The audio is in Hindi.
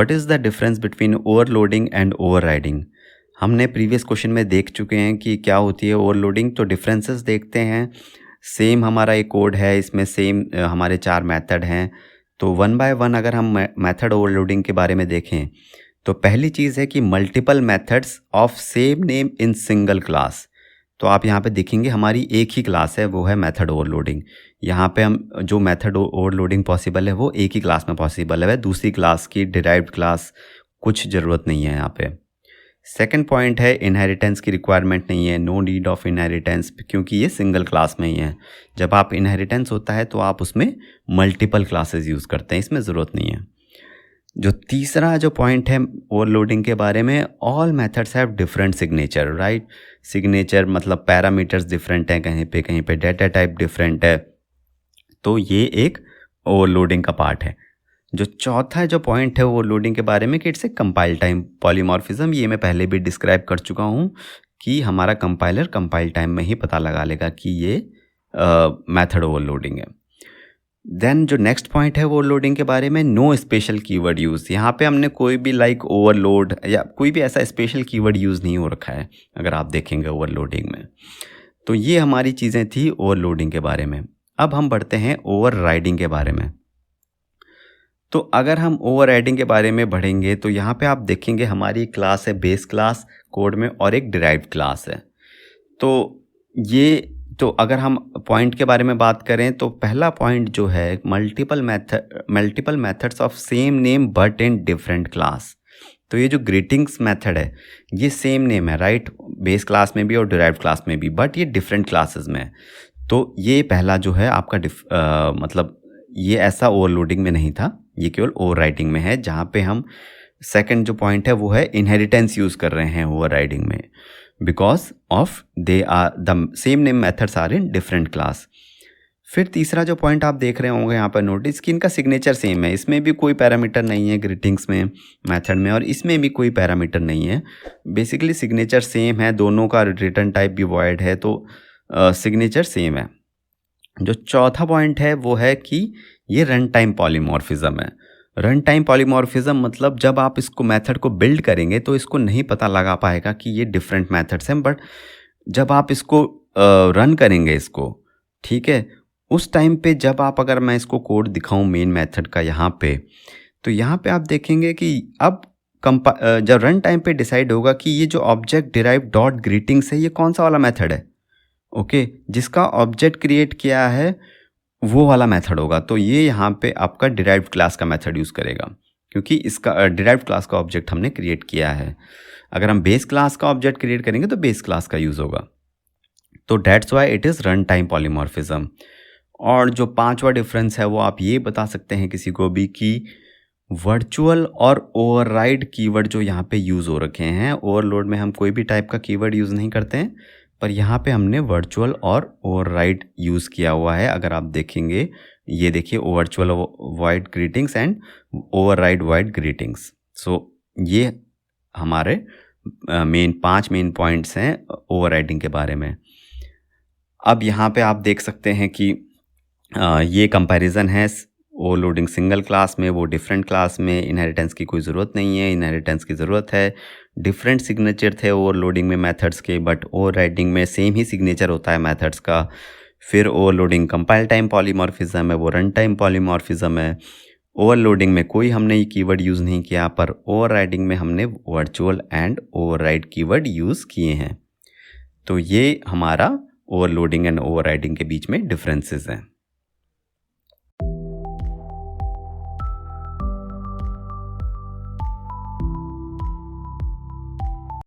What is the difference between overloading and overriding? हमने प्रीवियस क्वेश्चन में देख चुके हैं कि क्या होती है ओवरलोडिंग, तो डिफरेंसेस देखते हैं। सेम हमारा एक कोड है, इसमें सेम हमारे 4 मेथड हैं। तो वन बाय वन अगर हम मेथड ओवरलोडिंग के बारे में देखें, तो पहली चीज़ है कि multiple methods of same name in single class. तो आप यहाँ पे देखेंगे हमारी एक ही क्लास है, वो है मेथड ओवरलोडिंग। यहाँ पे हम जो मेथड ओवरलोडिंग पॉसिबल है वो एक ही क्लास में पॉसिबल है, दूसरी क्लास की डिराइव्ड क्लास कुछ ज़रूरत नहीं है यहाँ पे। सेकंड पॉइंट है इनहेरिटेंस की रिक्वायरमेंट नहीं है, नो नीड ऑफ इनहेरिटेंस, क्योंकि ये सिंगल क्लास में ही है। जब आप इनहेरिटेंस होता है तो आप उसमें मल्टीपल क्लासेस यूज़ करते हैं, इसमें ज़रूरत नहीं है। जो तीसरा जो पॉइंट है ओवरलोडिंग के बारे में, all methods have different signature, right. Signature मतलब पैरामीटर्स डिफरेंट हैं, कहीं पे डेटा टाइप डिफरेंट है, तो ये एक ओवरलोडिंग का पार्ट है। जो चौथा जो पॉइंट है ओवरलोडिंग के बारे में कि it's a compile time polymorphism, ये मैं पहले भी डिस्क्राइब कर चुका हूँ कि हमारा कंपाइलर कंपाइल टाइम में ही पता लगा लेगा कि ये मेथड ओवरलोडिंग है। देन जो नेक्स्ट पॉइंट है ओवरलोडिंग के बारे में, नो स्पेशल कीवर्ड यूज़। यहाँ पे हमने कोई भी लाइक ओवरलोड या कोई भी ऐसा स्पेशल कीवर्ड यूज़ नहीं हो रखा है अगर आप देखेंगे ओवरलोडिंग में। तो ये हमारी चीज़ें थी ओवरलोडिंग के बारे में। अब हम बढ़ते हैं ओवरराइडिंग के बारे में। तो अगर हम ओवरराइडिंग के बारे में बढ़ेंगे तो यहाँ पे आप देखेंगे हमारी क्लास है बेस क्लास कोड में और एक डिराइव्ड क्लास है। तो अगर हम पॉइंट के बारे में बात करें तो पहला पॉइंट जो है multiple methods of same name but in different class. तो ये जो ग्रीटिंग्स मेथड है ये सेम नेम है, राइट, बेस क्लास में भी और डिराइव्ड क्लास में भी, बट ये डिफरेंट क्लासेस में है। तो ये पहला जो है आपका मतलब ये ऐसा ओवरलोडिंग में नहीं था, ये केवल ओवरराइडिंग में है, जहाँ पे हम सेकंड जो पॉइंट है वो है इनहेरिटेंस यूज़ कर रहे हैं ओवरराइडिंग में, because of they are the same name methods are in different class. फिर तीसरा जो पॉइंट आप देख रहे होंगे यहाँ पर नोटिस कि इनका सिग्नेचर सेम है, इसमें भी कोई पैरामीटर नहीं है ग्रीटिंग्स में मेथड में, और इसमें भी कोई पैरामीटर नहीं है। बेसिकली सिग्नेचर सेम है, दोनों का रिटर्न टाइप भी वॉइड है, तो सिग्नेचर सेम है। जो चौथा पॉइंट है वो है कि ये रन टाइम पॉलीमॉर्फिज्म है। रन टाइम पॉलीमॉर्फिज्म मतलब जब आप इसको मेथड को बिल्ड करेंगे तो इसको नहीं पता लगा पाएगा कि ये डिफरेंट मेथड्स हैं, बट जब आप इसको रन करेंगे इसको, ठीक है, उस टाइम पे जब आप अगर मैं इसको कोड दिखाऊं मेन मेथड का यहाँ पे, तो यहाँ पे आप देखेंगे कि अब जब रन टाइम पे डिसाइड होगा कि ये जो ऑब्जेक्ट डिराइव डॉट ग्रीटिंग्स है ये कौन सा वाला मेथड है, ओके, जिसका ऑब्जेक्ट क्रिएट किया है वो वाला मेथड होगा। तो ये यहाँ पे आपका डिराइव्ड क्लास का मेथड यूज़ करेगा, क्योंकि इसका डिराइव्ड क्लास का ऑब्जेक्ट हमने क्रिएट किया है। अगर हम बेस क्लास का ऑब्जेक्ट क्रिएट करेंगे तो बेस क्लास का यूज़ होगा। तो that's why it is run time polymorphism. और जो पांचवा डिफरेंस है वो आप ये बता सकते हैं किसी को भी कि वर्चुअल और ओवरराइड कीवर्ड जो यहाँ पे यूज़ हो रखे हैं, ओवरलोड में हम कोई भी टाइप का कीवर्ड यूज़ नहीं करते हैं, पर यहाँ पे हमने वर्चुअल और ओवरराइड यूज़ किया हुआ है। अगर आप देखेंगे, ये देखिए, virtual void greetings and override void greetings. So ये हमारे 5 मेन पॉइंट्स हैं ओवरराइडिंग के बारे में। अब यहाँ पे आप देख सकते हैं कि ये कंपैरिजन है ओवरलोडिंग सिंगल क्लास में, वो डिफरेंट क्लास में। इनहेरिटेंस की कोई ज़रूरत नहीं है, इनहेरिटेंस की ज़रूरत है। डिफरेंट सिग्नेचर थे ओवरलोडिंग में मेथड्स के, बट ओवरराइडिंग में सेम ही सिग्नेचर होता है मेथड्स का। फिर ओवरलोडिंग कंपाइल टाइम पॉलीमॉर्फिज्म है, वो रन टाइम पॉलीमॉर्फिज्म है। ओवरलोडिंग में कोई हमने ये कीवर्ड यूज़ नहीं किया, पर ओवरराइडिंग में हमने virtual and override keyword use किए हैं। तो ये हमारा ओवरलोडिंग एंड ओवरराइडिंग के बीच में डिफरेंसेस हैं।